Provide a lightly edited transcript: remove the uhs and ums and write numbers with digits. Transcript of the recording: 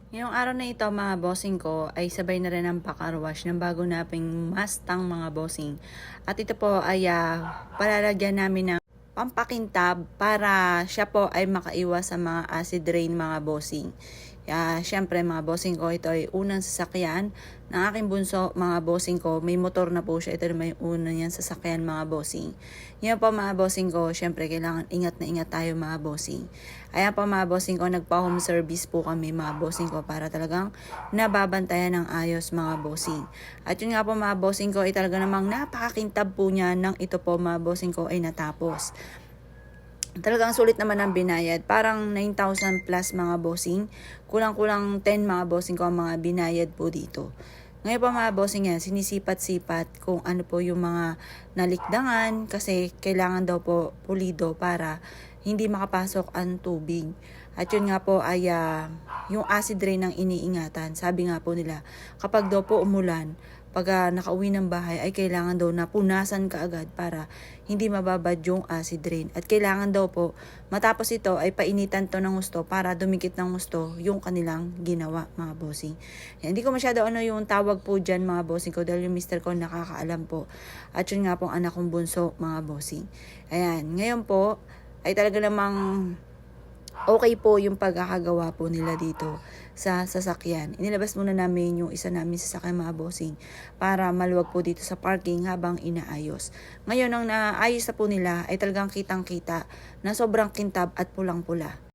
Ngayong araw na ito mga bossing ko ay sabay na rin ang pakarwash ng bago naping Mustang mga bossing. At ito po ay palalagyan namin ng pampakintab para siya po ay makaiwas sa mga acid rain mga bossing. Syempre mga bossing ko, ito ay unang sasakyan ng aking bunso mga bossing ko. May motor na po siya. Ito naman yung una niyang sasakyan mga bossing. Yan po mga bossing ko, syempre kailangan ingat na ingat tayo mga bossing. Ayan po mga bossing ko, nagpa-home service po kami mga bossing ko para talagang nababantayan ng ayos mga bossing. At yun nga po mga bossing ko, ay talaga namang napakakintab po niya ng ito po mga bossing ko ay natapos. Talagang sulit naman ang binayad. Parang 9,000 plus mga bossing. Kulang-kulang 10 mga bossing ko ang mga binayad po dito. Ngayon pa mga bossing yan, sinisipat-sipat kung ano po yung mga nalikdangan kasi kailangan daw po pulido para hindi makapasok ang tubig. At yun nga po ay yung acid rain ang iniingatan. Sabi nga po nila, kapag daw po umulan, pag nakauwi ng bahay ay kailangan daw na punasan kaagad para hindi mababad yung acid rain. At kailangan daw po matapos ito ay painitan to ng husto para dumikit ng husto yung kanilang ginawa mga bossing. Hindi ko masyado ano yung tawag po dyan mga bossing ko dahil yung mister ko nakakaalam po. At yun nga pong anak kong bunso mga bossing. Ayan, ngayon po ay talaga namang okay po yung pagkakagawa po nila dito sa sasakyan. Inilabas muna namin yung isa namin sasakyan mga bossing para maluwag po dito sa parking habang inaayos. Ngayon ang naayos na po nila ay talagang kitang-kita na sobrang kintab at pulang-pula.